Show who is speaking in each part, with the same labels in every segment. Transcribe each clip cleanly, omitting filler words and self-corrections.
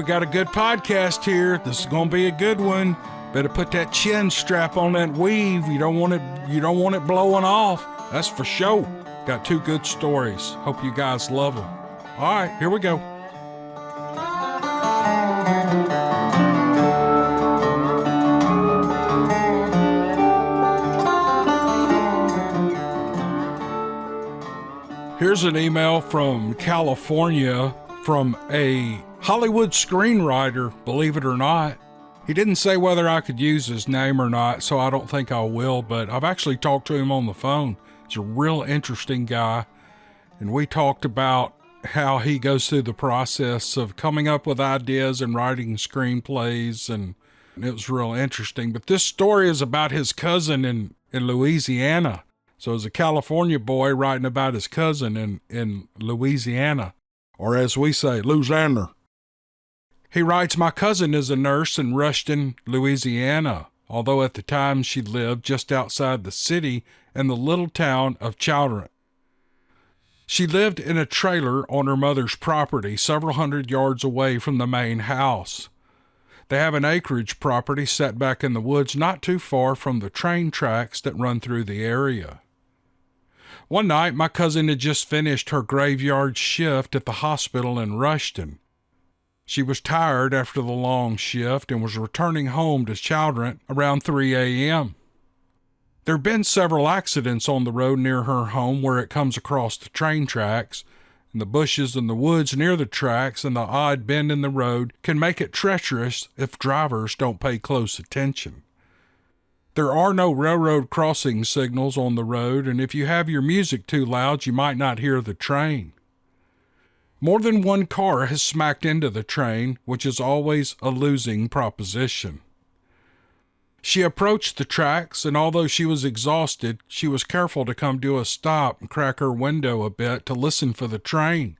Speaker 1: got a good podcast here. This is going to be a good one. Better put that chin strap on that weave. You don't want it blowing off. That's for sure. Got 2 good stories. Hope you guys love them. All right, here we go. Here's an email from California from a Hollywood screenwriter, believe it or not. He didn't say whether I could use his name or not, so I don't think I will, but I've actually talked to him on the phone. He's a real interesting guy, and we talked about how he goes through the process of coming up with ideas and writing screenplays, and it was real interesting. But this story is about his cousin in Louisiana. So it's a California boy writing about his cousin in Louisiana, or as we say, Louisiana. He writes, my cousin is a nurse in Rushton, Louisiana, although at the time she lived just outside the city in the little town of Chowdhury. She lived in a trailer on her mother's property, several hundred yards away from the main house. They have an acreage property set back in the woods not too far from the train tracks that run through the area. One night, my cousin had just finished her graveyard shift at the hospital in Rushton. She was tired after the long shift and was returning home to Chowdhury around 3 a.m. There have been several accidents on the road near her home where it comes across the train tracks, and the bushes and the woods near the tracks and the odd bend in the road can make it treacherous if drivers don't pay close attention. There are no railroad crossing signals on the road, and if you have your music too loud, you might not hear the train. More than one car has smacked into the train, which is always a losing proposition. She approached the tracks, and although she was exhausted, she was careful to come to a stop and crack her window a bit to listen for the train.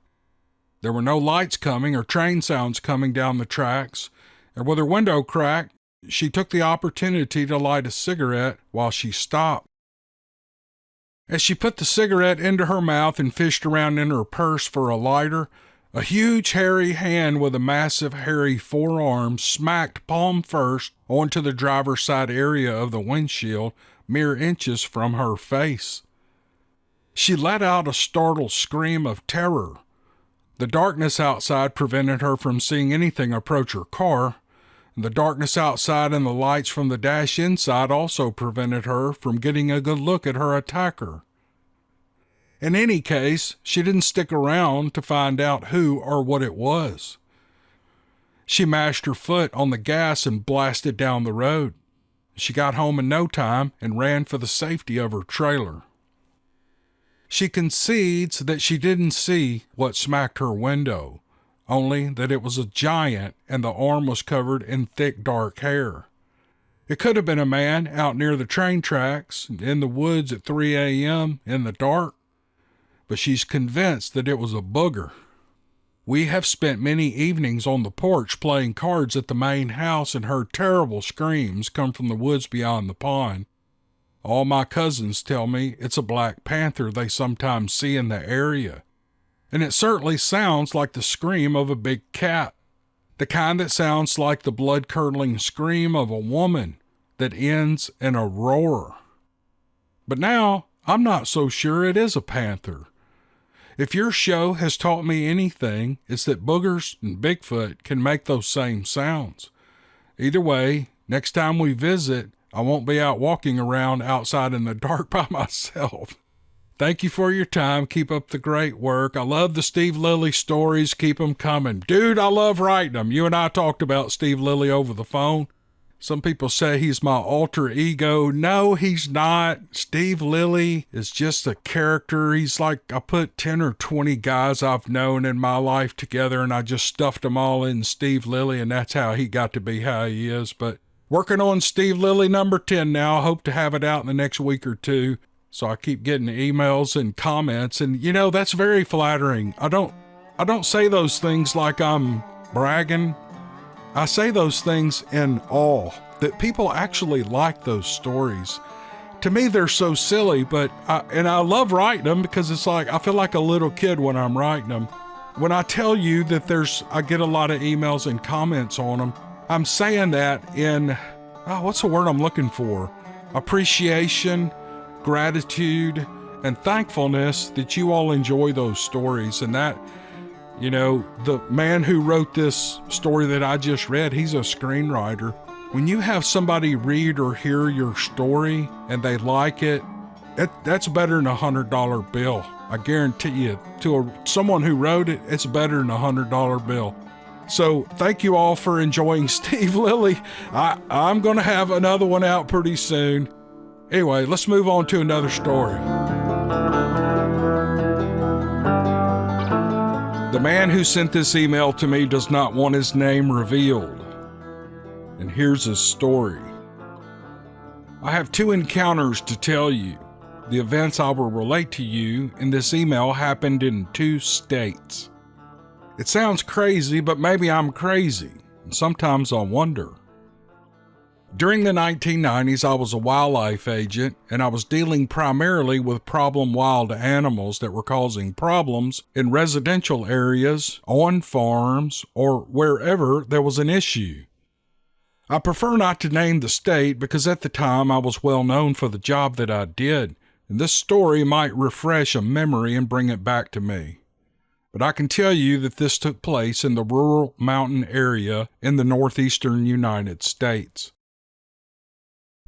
Speaker 1: There were no lights coming or train sounds coming down the tracks, and with her window cracked, she took the opportunity to light a cigarette while she stopped. As she put the cigarette into her mouth and fished around in her purse for a lighter, a huge hairy hand with a massive hairy forearm smacked palm first onto the driver's side area of the windshield, mere inches from her face. She let out a startled scream of terror. The darkness outside prevented her from seeing anything approach her car. The darkness outside and the lights from the dash inside also prevented her from getting a good look at her attacker. In any case, she didn't stick around to find out who or what it was. She mashed her foot on the gas and blasted down the road. She got home in no time and ran for the safety of her trailer. She concedes that she didn't see what smacked her window, only that it was a giant and the arm was covered in thick dark hair. It could have been a man out near the train tracks in the woods at 3 a.m. in the dark, but she's convinced that it was a booger. We have spent many evenings on the porch playing cards at the main house and heard terrible screams come from the woods beyond the pond. All my cousins tell me it's a black panther they sometimes see in the area. And it certainly sounds like the scream of a big cat, the kind that sounds like the blood-curdling scream of a woman that ends in a roar. But now, I'm not so sure it is a panther. If your show has taught me anything, it's that boogers and Bigfoot can make those same sounds. Either way, next time we visit, I won't be out walking around outside in the dark by myself. Thank you for your time. Keep up the great work. I love the Steve Lilly stories. Keep them coming. Dude, I love writing them. You and I talked about Steve Lilly over the phone. Some people say he's my alter ego. No, he's not. Steve Lilly is just a character. He's like I put 10 or 20 guys I've known in my life together and I just stuffed them all in Steve Lilly, and that's how he got to be how he is. But working on Steve Lilly number 10 now. Hope to have it out in the next week or two. So I keep getting emails and comments, and you know, that's very flattering. I don't say those things like I'm bragging. I say those things in awe that people actually like those stories. To me, they're so silly, but I love writing them because it's like I feel like a little kid when I'm writing them. when I tell you that I get a lot of emails and comments on them, I'm saying that in, what's the word I'm looking for? Appreciation, gratitude, and thankfulness that you all enjoy those stories. And that, the man who wrote this story that I just read, he's a screenwriter. When you have somebody read or hear your story and they like it, that's better than $100 bill. I guarantee you, to someone who wrote it, it's better than $100 bill. So thank you all for enjoying Steve Lilly. I'm going to have another one out pretty soon. Anyway, let's move on to another story. The man who sent this email to me does not want his name revealed. And here's his story. I have 2 encounters to tell you. The events I will relate to you in this email happened in 2 states. It sounds crazy, but maybe I'm crazy, and sometimes I wonder. During the 1990s, I was a wildlife agent, and I was dealing primarily with problem wild animals that were causing problems in residential areas, on farms, or wherever there was an issue. I prefer not to name the state because at the time I was well known for the job that I did, and this story might refresh a memory and bring it back to me. But I can tell you that this took place in the rural mountain area in the northeastern United States.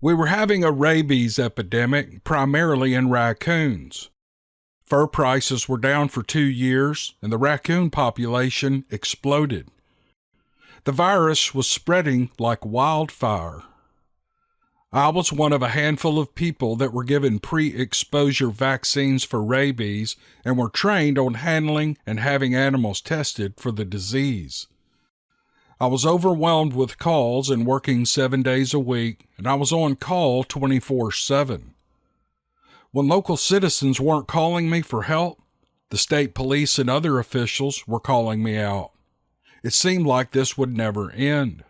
Speaker 1: We were having a rabies epidemic, primarily in raccoons. Fur prices were down for 2 years, and the raccoon population exploded. The virus was spreading like wildfire. I was one of a handful of people that were given pre-exposure vaccines for rabies and were trained on handling and having animals tested for the disease. I was overwhelmed with calls and working 7 days a week, and I was on call 24/7. When local citizens weren't calling me for help, the state police and other officials were calling me out. It seemed like this would never end.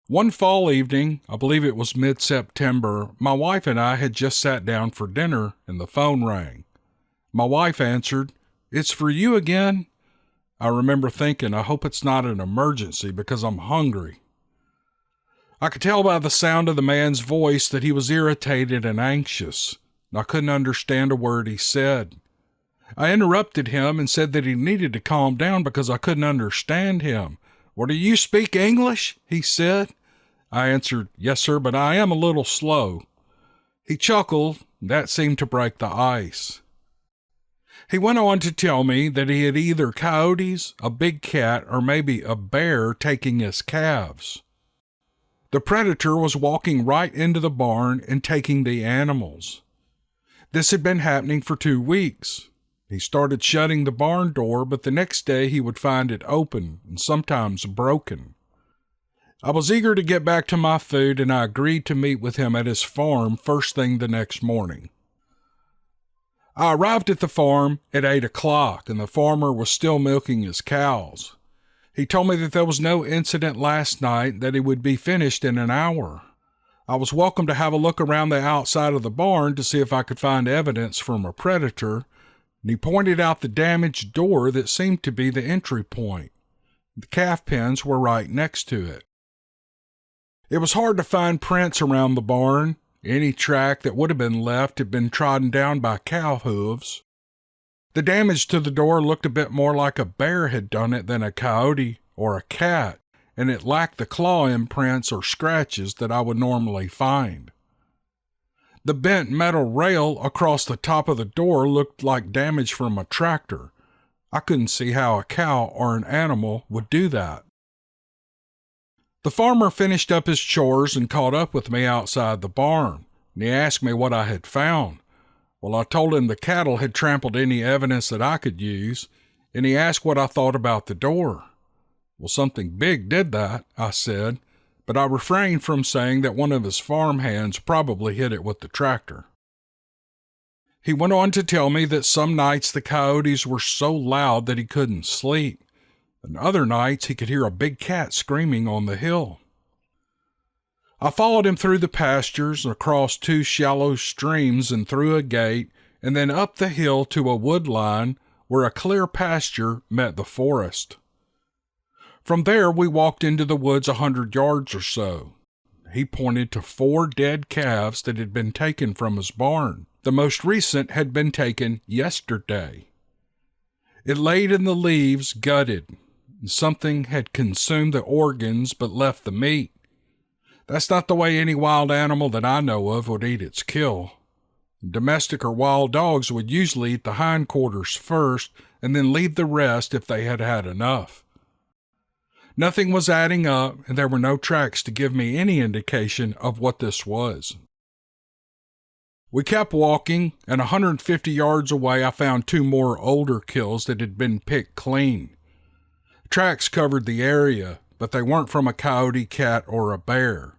Speaker 1: One fall evening, I believe it was mid-September, my wife and I had just sat down for dinner and the phone rang. My wife answered, "It's for you again." I remember thinking, I hope it's not an emergency because I'm hungry. I could tell by the sound of the man's voice that he was irritated and anxious. I couldn't understand a word he said. I interrupted him and said that he needed to calm down because I couldn't understand him. "Well, do you speak English?" he said. I answered, "Yes, sir, but I am a little slow." He chuckled. That seemed to break the ice. He went on to tell me that he had either coyotes, a big cat, or maybe a bear taking his calves. The predator was walking right into the barn and taking the animals. This had been happening for 2 weeks. He started shutting the barn door, but the next day he would find it open and sometimes broken. I was eager to get back to my food, and I agreed to meet with him at his farm first thing the next morning. I arrived at the farm at 8 o'clock, and the farmer was still milking his cows. He told me that there was no incident last night, that he would be finished in an hour. I was welcome to have a look around the outside of the barn to see if I could find evidence from a predator, and he pointed out the damaged door that seemed to be the entry point. The calf pens were right next to it. It was hard to find prints around the barn. Any track that would have been left had been trodden down by cow hooves. The damage to the door looked a bit more like a bear had done it than a coyote or a cat, and it lacked the claw imprints or scratches that I would normally find. The bent metal rail across the top of the door looked like damage from a tractor. I couldn't see how a cow or an animal would do that. The farmer finished up his chores and caught up with me outside the barn, and he asked me what I had found. Well, I told him the cattle had trampled any evidence that I could use, and he asked what I thought about the door. Well, something big did that, I said, but I refrained from saying that one of his farm hands probably hit it with the tractor. He went on to tell me that some nights the coyotes were so loud that he couldn't sleep, and other nights he could hear a big cat screaming on the hill. I followed him through the pastures, across 2 shallow streams and through a gate, and then up the hill to a wood line where a clear pasture met the forest. From there, we walked into the woods 100 yards or so. He pointed to 4 dead calves that had been taken from his barn. The most recent had been taken yesterday. It laid in the leaves, gutted. Something had consumed the organs but left the meat. That's not the way any wild animal that I know of would eat its kill. Domestic or wild dogs would usually eat the hindquarters first and then leave the rest if they had had enough. Nothing was adding up, and there were no tracks to give me any indication of what this was. We kept walking, and 150 yards away I found 2 more older kills that had been picked clean. Tracks covered the area, but they weren't from a coyote, cat, or a bear.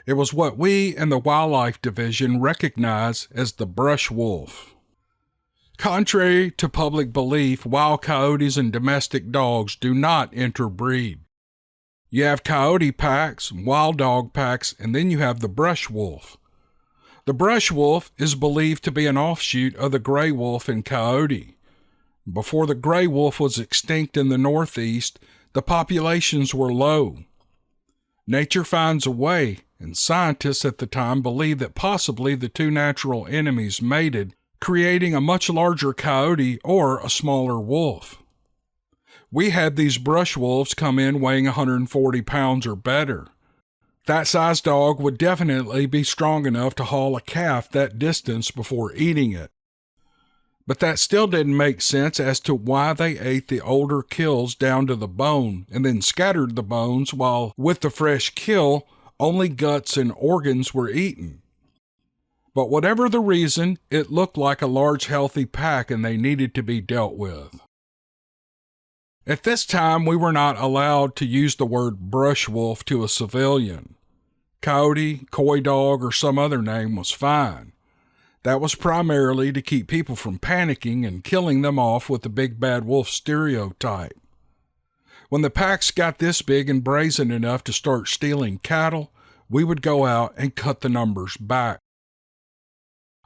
Speaker 1: It was what we in the Wildlife Division recognize as the brush wolf. Contrary to public belief, wild coyotes and domestic dogs do not interbreed. You have coyote packs, wild dog packs, and then you have the brush wolf. The brush wolf is believed to be an offshoot of the gray wolf and coyote. Before the gray wolf was extinct in the Northeast, the populations were low. Nature finds a way, and scientists at the time believed that possibly the 2 natural enemies mated, creating a much larger coyote or a smaller wolf. We had these brush wolves come in weighing 140 pounds or better. That size dog would definitely be strong enough to haul a calf that distance before eating it. But that still didn't make sense as to why they ate the older kills down to the bone and then scattered the bones while, with the fresh kill, only guts and organs were eaten. But whatever the reason, it looked like a large healthy pack and they needed to be dealt with. At this time, we were not allowed to use the word brush wolf to a civilian. Coyote, coy dog, or some other name was fine. That was primarily to keep people from panicking and killing them off with the big bad wolf stereotype. When the packs got this big and brazen enough to start stealing cattle, we would go out and cut the numbers back.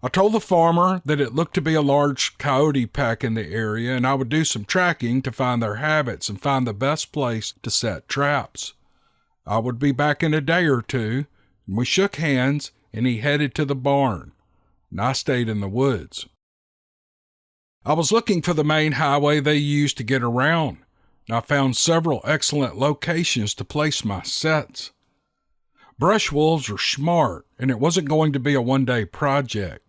Speaker 1: I told the farmer that it looked to be a large coyote pack in the area, and I would do some tracking to find their habits and find the best place to set traps. I would be back in a day or 2, and we shook hands, and he headed to the barn, and I stayed in the woods. I was looking for the main highway they used to get around, and I found several excellent locations to place my sets. Brush wolves are smart, and it wasn't going to be a one-day project.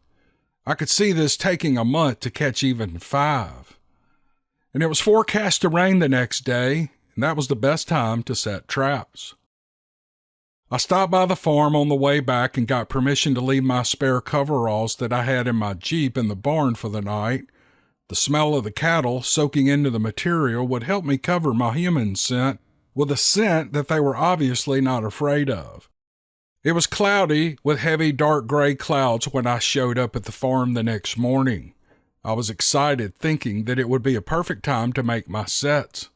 Speaker 1: I could see this taking a month to catch even 5. And it was forecast to rain the next day, and that was the best time to set traps. I stopped by the farm on the way back and got permission to leave my spare coveralls that I had in my Jeep in the barn for the night. The smell of the cattle soaking into the material would help me cover my human scent with a scent that they were obviously not afraid of. It was cloudy with heavy dark gray clouds when I showed up at the farm the next morning. I was excited, thinking that it would be a perfect time to make my sets.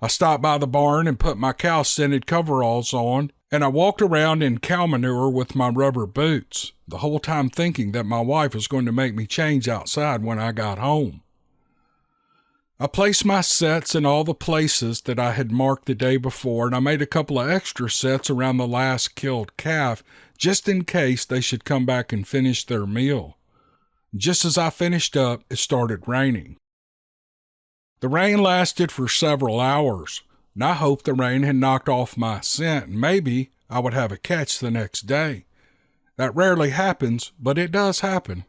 Speaker 1: I stopped by the barn and put my cow-scented coveralls on, and I walked around in cow manure with my rubber boots, the whole time thinking that my wife was going to make me change outside when I got home. I placed my sets in all the places that I had marked the day before, and I made a couple of extra sets around the last killed calf, just in case they should come back and finish their meal. Just as I finished up, it started raining. The rain lasted for several hours, and I hoped the rain had knocked off my scent, and maybe I would have a catch the next day. That rarely happens, but it does happen.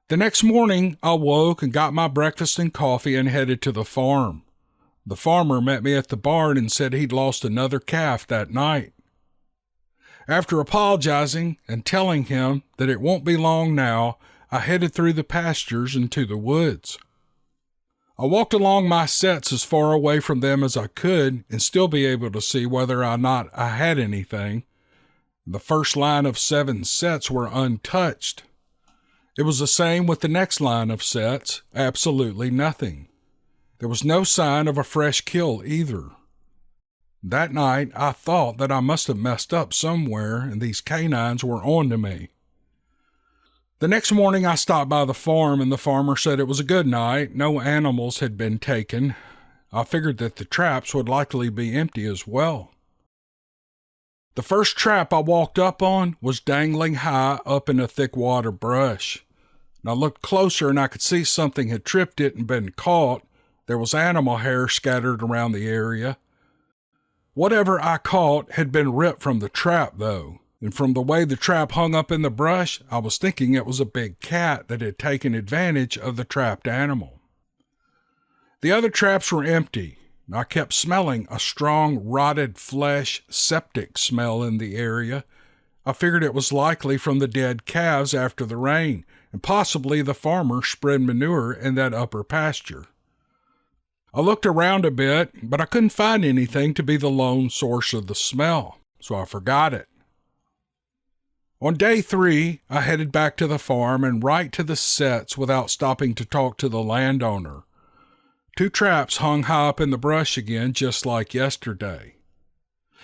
Speaker 1: The next morning, I woke and got my breakfast and coffee and headed to the farm. The farmer met me at the barn and said he'd lost another calf that night. After apologizing and telling him that it won't be long now, I headed through the pastures and to the woods. I walked along my sets as far away from them as I could and still be able to see whether or not I had anything. The first line of 7 sets were untouched. It was the same with the next line of sets, absolutely nothing. There was no sign of a fresh kill either. That night, I thought that I must have messed up somewhere and these canines were on to me. The next morning I stopped by the farm and the farmer said it was a good night. No animals had been taken. I figured that the traps would likely be empty as well. The first trap I walked up on was dangling high up in a thick wad of brush. And I looked closer and I could see something had tripped it and been caught. There was animal hair scattered around the area. Whatever I caught had been ripped from the trap though, and from the way the trap hung up in the brush, I was thinking it was a big cat that had taken advantage of the trapped animal. The other traps were empty. I kept smelling a strong, rotted flesh, septic smell in the area. I figured it was likely from the dead calves after the rain, and possibly the farmer spread manure in that upper pasture. I looked around a bit, but I couldn't find anything to be the lone source of the smell, so I forgot it. On day 3, I headed back to the farm and right to the sets without stopping to talk to the landowner. 2 traps hung high up in the brush again, just like yesterday.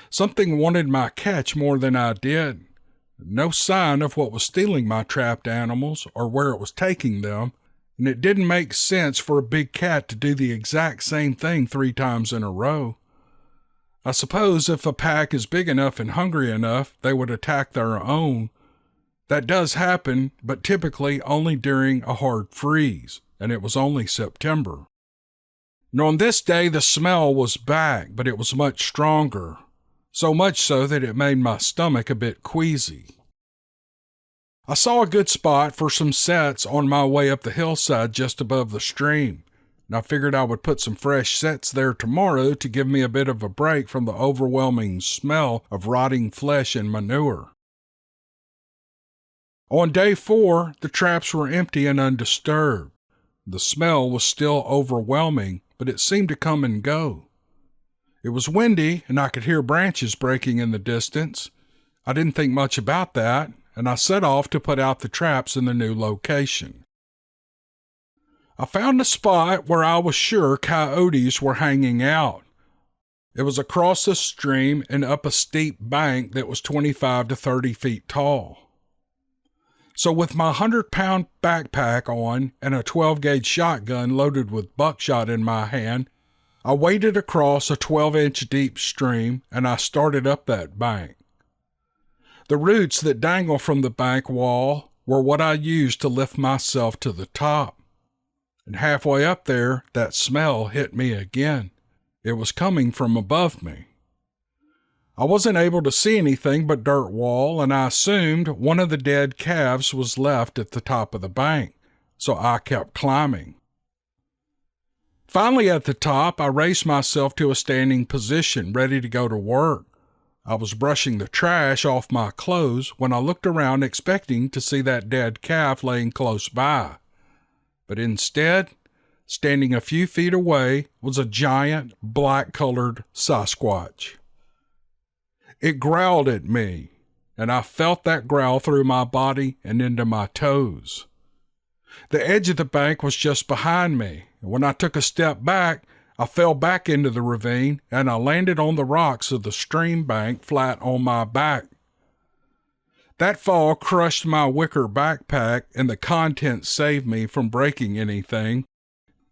Speaker 1: Something wanted my catch more than I did. No sign of what was stealing my trapped animals or where it was taking them, and it didn't make sense for a big cat to do the exact same thing 3 times in a row. I suppose if a pack is big enough and hungry enough, they would attack their own. That does happen, but typically only during a hard freeze, and it was only September. And on this day, the smell was back, but it was much stronger, so much so that it made my stomach a bit queasy. I saw a good spot for some sets on my way up the hillside just above the stream, and I figured I would put some fresh sets there tomorrow to give me a bit of a break from the overwhelming smell of rotting flesh and manure. On day 4, the traps were empty and undisturbed. The smell was still overwhelming, but it seemed to come and go. It was windy, and I could hear branches breaking in the distance. I didn't think much about that, and I set off to put out the traps in the new location. I found a spot where I was sure coyotes were hanging out. It was across the stream and up a steep bank that was 25 to 30 feet tall. So with my 100-pound backpack on and a 12-gauge shotgun loaded with buckshot in my hand, I waded across a 12-inch deep stream and I started up that bank. The roots that dangle from the bank wall were what I used to lift myself to the top. And halfway up there, that smell hit me again. It was coming from above me. I wasn't able to see anything but dirt wall, and I assumed one of the dead calves was left at the top of the bank, so I kept climbing. Finally at the top, I raised myself to a standing position, ready to go to work. I was brushing the trash off my clothes when I looked around expecting to see that dead calf laying close by. But instead, standing a few feet away, was a giant, black-colored Sasquatch. It growled at me, and I felt that growl through my body and into my toes. The edge of the bank was just behind me, and when I took a step back, I fell back into the ravine, and I landed on the rocks of the stream bank flat on my back. That fall crushed my wicker backpack, and the contents saved me from breaking anything.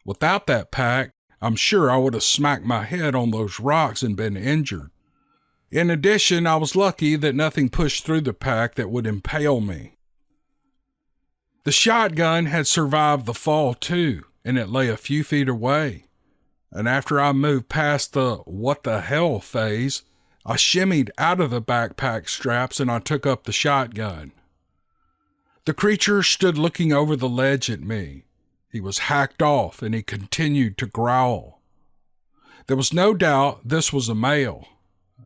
Speaker 1: Without that pack, I'm sure I would have smacked my head on those rocks and been injured. In addition, I was lucky that nothing pushed through the pack that would impale me. The shotgun had survived the fall too, and it lay a few feet away. And after I moved past the what the hell phase, I shimmied out of the backpack straps and I took up the shotgun. The creature stood looking over the ledge at me. He was hacked off and he continued to growl. There was no doubt this was a male.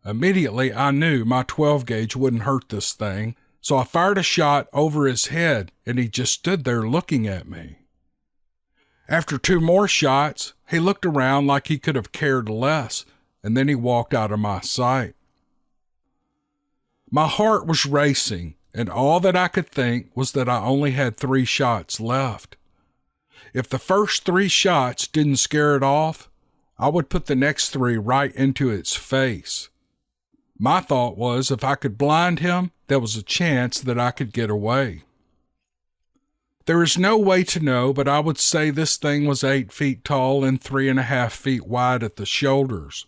Speaker 1: Immediately, I knew my 12-gauge wouldn't hurt this thing, so I fired a shot over his head, and he just stood there looking at me. After 2 more shots, he looked around like he could have cared less, and then he walked out of my sight. My heart was racing, and all that I could think was that I only had 3 shots left. If the first 3 shots didn't scare it off, I would put the next 3 right into its face. My thought was if I could blind him, there was a chance that I could get away. There is no way to know, but I would say this thing was 8 feet tall and 3.5 feet wide at the shoulders.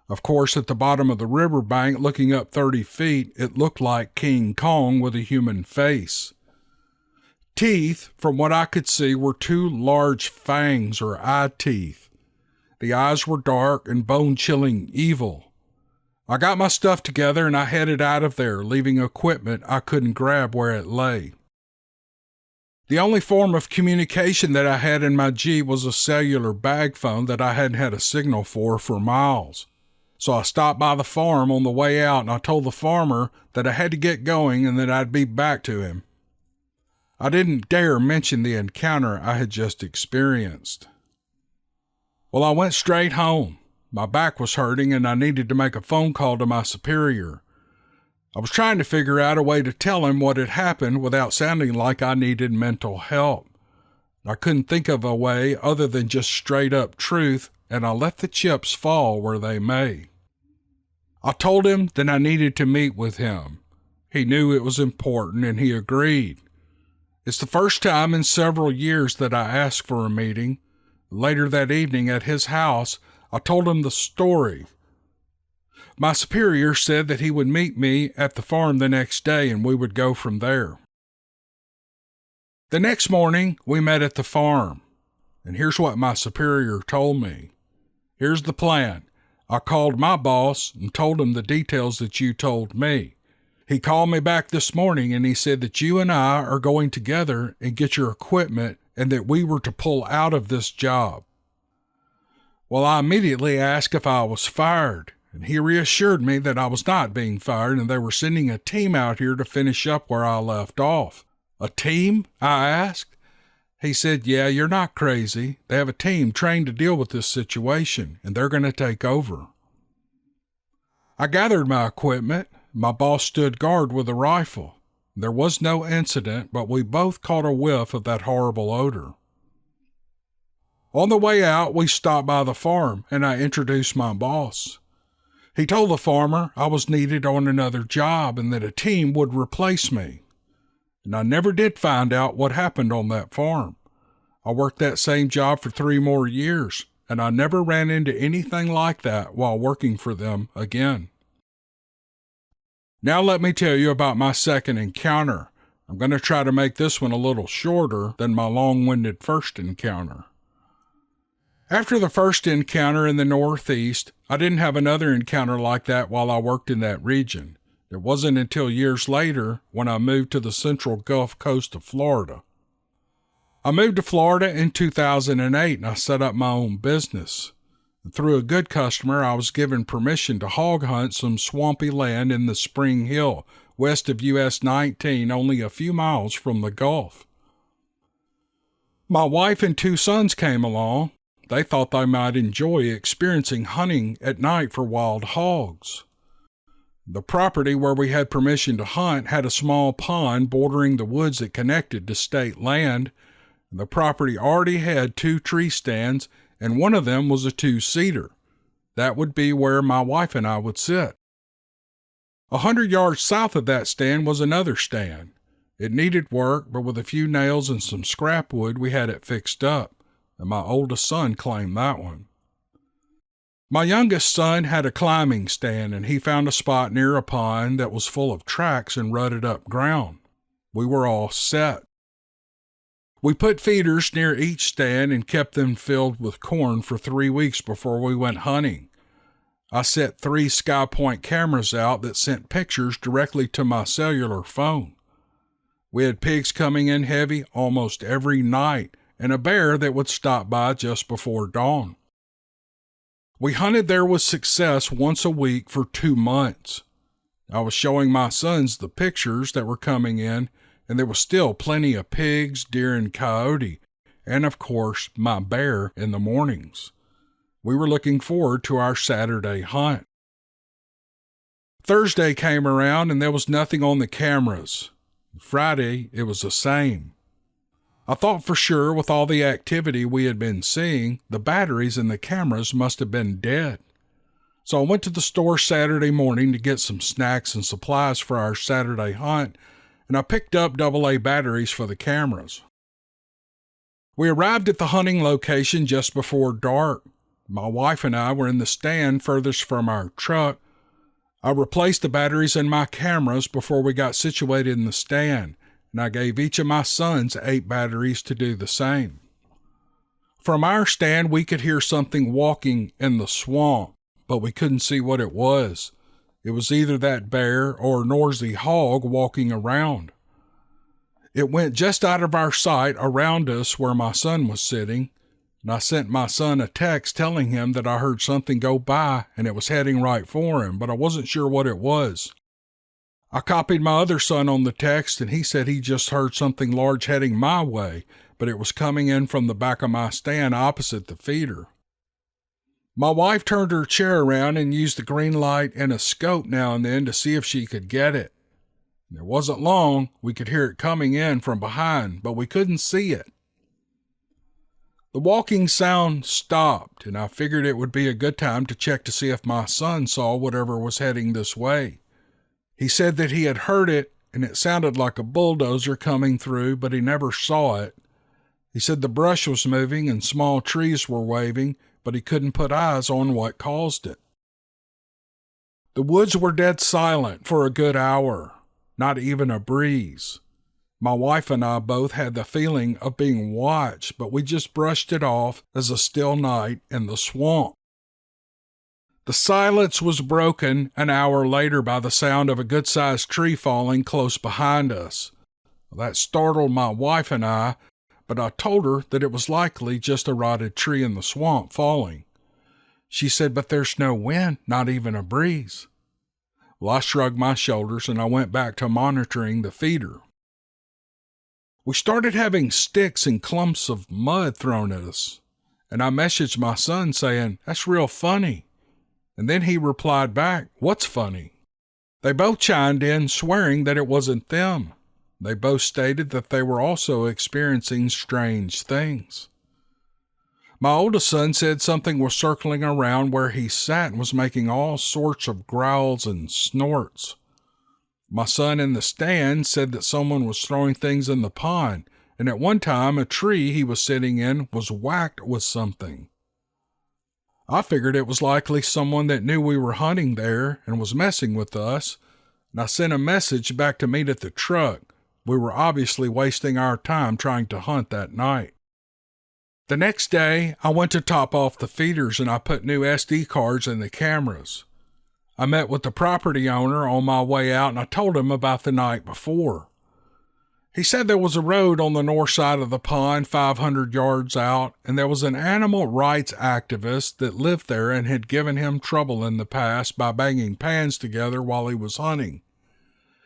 Speaker 1: Of course, at the bottom of the riverbank, looking up 30 feet, it looked like King Kong with a human face. Teeth, from what I could see, were 2 large fangs or eye teeth. The eyes were dark and bone-chilling evil. I got my stuff together and I headed out of there, leaving equipment I couldn't grab where it lay. The only form of communication that I had in my Jeep was a cellular bag phone that I hadn't had a signal for miles. So I stopped by the farm on the way out and I told the farmer that I had to get going and that I'd be back to him. I didn't dare mention the encounter I had just experienced. Well, I went straight home. My back was hurting and I needed to make a phone call to my superior. I was trying to figure out a way to tell him what had happened without sounding like I needed mental help. I couldn't think of a way other than just straight up truth, and I let the chips fall where they may. I told him that I needed to meet with him. He knew it was important and he agreed. It's the first time in several years that I asked for a meeting. Later that evening at his house, I told him the story. My superior said that he would meet me at the farm the next day and we would go from there. The next morning, we met at the farm, and here's what my superior told me. Here's the plan. I called my boss and told him the details that you told me. He called me back this morning and he said that you and I are going together and get your equipment and that we were to pull out of this job. Well, I immediately asked if I was fired, and he reassured me that I was not being fired and they were sending a team out here to finish up where I left off. A team? I asked. He said, yeah, you're not crazy. They have a team trained to deal with this situation, and they're going to take over. I gathered my equipment. My boss stood guard with a rifle. There was no incident, but we both caught a whiff of that horrible odor. On the way out, we stopped by the farm, and I introduced my boss. He told the farmer I was needed on another job and that a team would replace me. And I never did find out what happened on that farm. I worked that same job for 3 more years, and I never ran into anything like that while working for them again. Now let me tell you about my second encounter. I'm going to try to make this one a little shorter than my long-winded first encounter. After the first encounter in the Northeast, I didn't have another encounter like that while I worked in that region. It wasn't until years later when I moved to the central Gulf Coast of Florida. I moved to Florida in 2008 and I set up my own business. And through a good customer, I was given permission to hog hunt some swampy land in the Spring Hill, west of US 19, only a few miles from the Gulf. My wife and 2 sons came along. They thought they might enjoy experiencing hunting at night for wild hogs. The property where we had permission to hunt had a small pond bordering the woods that connected to state land. The property already had 2 tree stands, and one of them was a 2-seater. That would be where my wife and I would sit. 100 yards south of that stand was another stand. It needed work, but with a few nails and some scrap wood, we had it fixed up, and my oldest son claimed that one. My youngest son had a climbing stand, and he found a spot near a pond that was full of tracks and rutted up ground. We were all set. We put feeders near each stand and kept them filled with corn for 3 weeks before we went hunting. I set 3 SkyPoint cameras out that sent pictures directly to my cellular phone. We had pigs coming in heavy almost every night and a bear that would stop by just before dawn. We hunted there with success once a week for 2 months. I was showing my sons the pictures that were coming in, and there was still plenty of pigs, deer, and coyote, and of course, my bear in the mornings. We were looking forward to our Saturday hunt. Thursday came around and there was nothing on the cameras. Friday, it was the same. I thought for sure with all the activity we had been seeing, the batteries in the cameras must have been dead. So I went to the store Saturday morning to get some snacks and supplies for our Saturday hunt, and I picked up AA batteries for the cameras. We arrived at the hunting location just before dark. My wife and I were in the stand furthest from our truck. I replaced the batteries in my cameras before we got situated in the stand, and I gave each of my sons 8 batteries to do the same. From our stand, we could hear something walking in the swamp, but we couldn't see what it was. It was either that bear or Norsey hog walking around. It went just out of our sight around us where my son was sitting, and I sent my son a text telling him that I heard something go by and it was heading right for him, but I wasn't sure what it was. I copied my other son on the text, and he said he just heard something large heading my way, but it was coming in from the back of my stand opposite the feeder. My wife turned her chair around and used the green light and a scope now and then to see if she could get it. It wasn't long. We could hear it coming in from behind, but we couldn't see it. The walking sound stopped, and I figured it would be a good time to check to see if my son saw whatever was heading this way. He said that he had heard it, and it sounded like a bulldozer coming through, but he never saw it. He said the brush was moving and small trees were waving, but he couldn't put eyes on what caused it. The woods were dead silent for a good hour, not even a breeze. My wife and I both had the feeling of being watched, but we just brushed it off as a still night in the swamp. The silence was broken an hour later by the sound of a good-sized tree falling close behind us. That startled my wife and I, but I told her that it was likely just a rotted tree in the swamp falling. She said, "But there's no wind, not even a breeze." Well, I shrugged my shoulders and I went back to monitoring the feeder. We started having sticks and clumps of mud thrown at us, and I messaged my son saying, "That's real funny." And then he replied back, "What's funny?" They both chimed in, swearing that it wasn't them. They both stated that they were also experiencing strange things. My oldest son said something was circling around where he sat and was making all sorts of growls and snorts. My son in the stand said that someone was throwing things in the pond, and at one time a tree he was sitting in was whacked with something. I figured it was likely someone that knew we were hunting there and was messing with us, and I sent a message back to meet at the truck. We were obviously wasting our time trying to hunt that night. The next day, I went to top off the feeders and I put new SD cards in the cameras. I met with the property owner on my way out and I told him about the night before. He said there was a road on the north side of the pond 500 yards out, and there was an animal rights activist that lived there and had given him trouble in the past by banging pans together while he was hunting.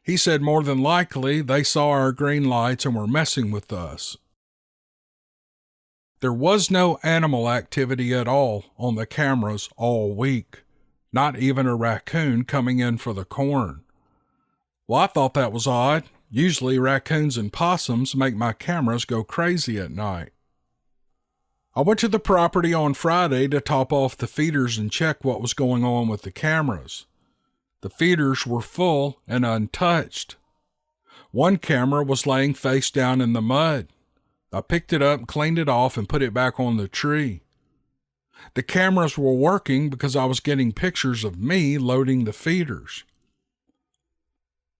Speaker 1: He said more than likely they saw our green lights and were messing with us. There was no animal activity at all on the cameras all week, not even a raccoon coming in for the corn. Well, I thought that was odd. Usually raccoons and possums make my cameras go crazy at night. I went to the property on Friday to top off the feeders and check what was going on with the cameras. The feeders were full and untouched. One camera was laying face down in the mud. I picked it up, cleaned it off, and put it back on the tree. The cameras were working because I was getting pictures of me loading the feeders.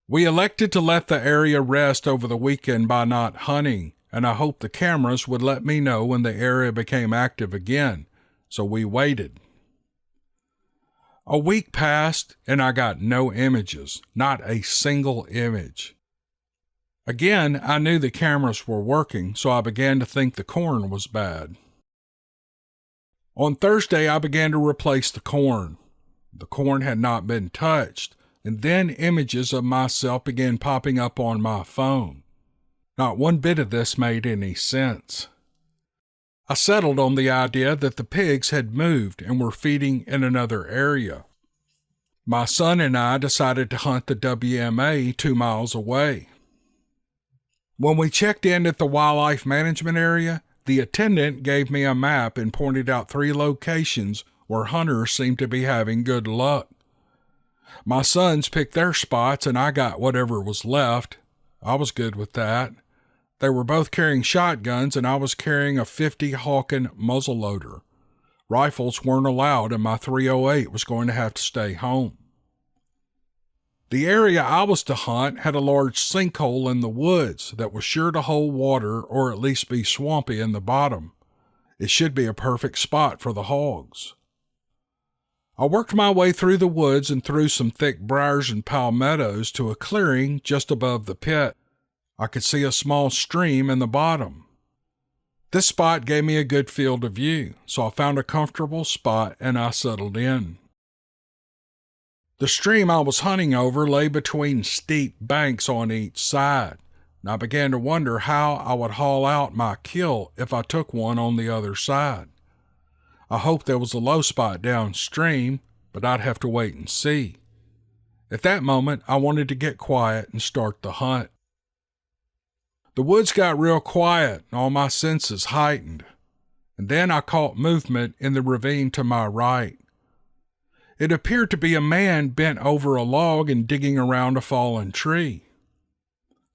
Speaker 1: We elected to let the area rest over the weekend by not hunting, and I hoped the cameras would let me know when the area became active again, so we waited. A week passed, and I got no images, not a single image. Again, I knew the cameras were working, so I began to think the corn was bad. On Thursday, I began to replace the corn. The corn had not been touched, and then images of myself began popping up on my phone. Not one bit of this made any sense. I settled on the idea that the pigs had moved and were feeding in another area. My son and I decided to hunt the WMA 2 miles away. When we checked in at the wildlife management area, the attendant gave me a map and pointed out 3 locations where hunters seemed to be having good luck. My sons picked their spots and I got whatever was left. I was good with that. They were both carrying shotguns, and I was carrying a .50 Hawken muzzleloader. Rifles weren't allowed, and my .308 was going to have to stay home. The area I was to hunt had a large sinkhole in the woods that was sure to hold water or at least be swampy in the bottom. It should be a perfect spot for the hogs. I worked my way through the woods and through some thick briars and palmettos to a clearing just above the pit. I could see a small stream in the bottom. This spot gave me a good field of view, so I found a comfortable spot and I settled in. The stream I was hunting over lay between steep banks on each side, and I began to wonder how I would haul out my kill if I took one on the other side. I hoped there was a low spot downstream, but I'd have to wait and see. At that moment, I wanted to get quiet and start the hunt. The woods got real quiet and all my senses heightened, and then I caught movement in the ravine to my right. It appeared to be a man bent over a log and digging around a fallen tree.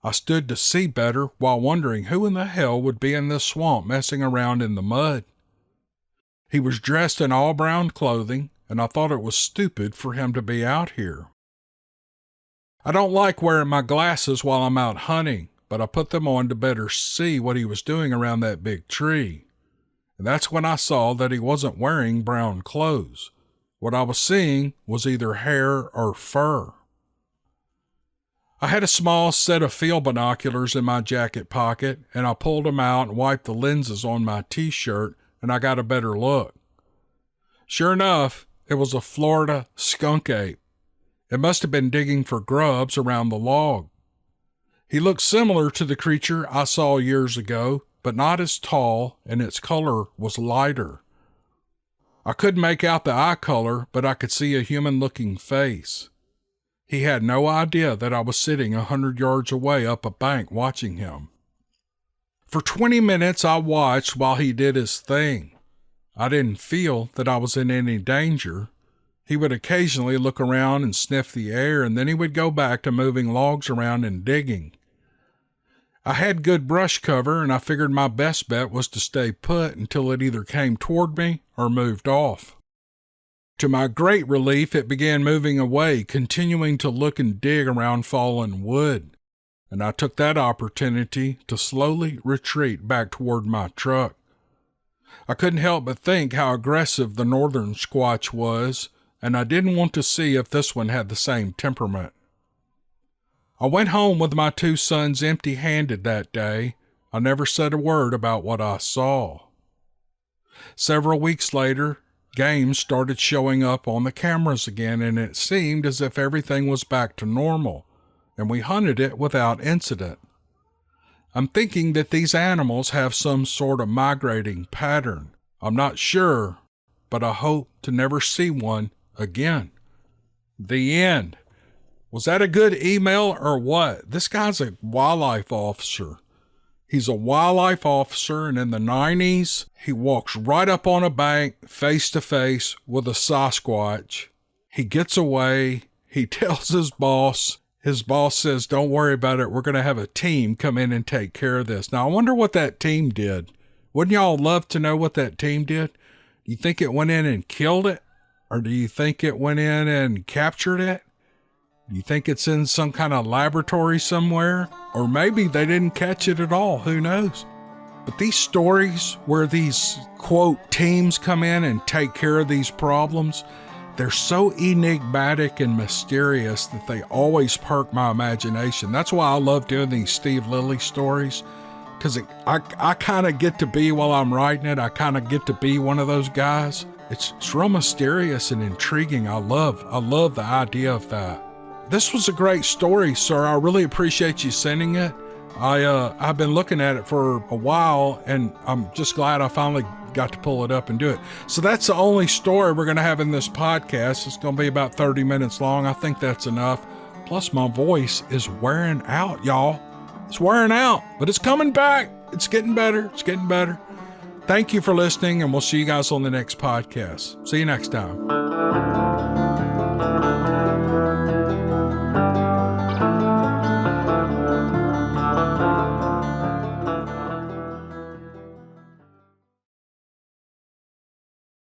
Speaker 1: I stood to see better while wondering who in the hell would be in this swamp messing around in the mud. He was dressed in all brown clothing, and I thought it was stupid for him to be out here. I don't like wearing my glasses while I'm out hunting, but I put them on to better see what he was doing around that big tree. And that's when I saw that he wasn't wearing brown clothes. What I was seeing was either hair or fur. I had a small set of field binoculars in my jacket pocket, and I pulled them out and wiped the lenses on my T-shirt, and I got a better look. Sure enough, it was a Florida skunk ape. It must have been digging for grubs around the log. He looked similar to the creature I saw years ago, but not as tall, and its color was lighter. I couldn't make out the eye color, but I could see a human-looking face. He had no idea that I was sitting 100 yards away up a bank watching him. For 20 minutes I watched while he did his thing. I didn't feel that I was in any danger. He would occasionally look around and sniff the air, and then he would go back to moving logs around and digging. I had good brush cover, and I figured my best bet was to stay put until it either came toward me or moved off. To my great relief, it began moving away, continuing to look and dig around fallen wood, and I took that opportunity to slowly retreat back toward my truck. I couldn't help but think how aggressive the northern squatch was, and I didn't want to see if this one had the same temperament. I went home with my 2 sons empty-handed that day. I never said a word about what I saw. Several weeks later, game started showing up on the cameras again, and it seemed as if everything was back to normal, and we hunted it without incident. I'm thinking that these animals have some sort of migrating pattern. I'm not sure, but I hope to never see one again. The end. Was that a good email or what? This guy's a wildlife officer. He's a wildlife officer, and in the 90s, he walks right up on a bank face to face with a Sasquatch. He gets away. He tells his boss. His boss says, "Don't worry about it. We're going to have a team come in and take care of this." Now, I wonder what that team did. Wouldn't y'all love to know what that team did? Do you think it went in and killed it? Or do you think it went in and captured it? Do you think it's in some kind of laboratory somewhere? Or maybe they didn't catch it at all. Who knows? But these stories where these, quote, teams come in and take care of these problems, they're so enigmatic and mysterious that they always perk my imagination. That's why I love doing these Steve Lilly stories, because I kind of get to be, while I'm writing it, I kind of get to be one of those guys. It's real mysterious and intriguing. I love the idea of that. This was a great story, sir. I really appreciate you sending it. I've been looking at it for a while, and I'm just glad I finally got to pull it up and do it. So that's the only story we're going to have in this podcast. It's going to be about 30 minutes long. I think that's enough. Plus, my voice is wearing out, y'all. It's wearing out, but it's coming back. It's getting better. It's getting better. Thank you for listening, and we'll see you guys on the next podcast. See you next time.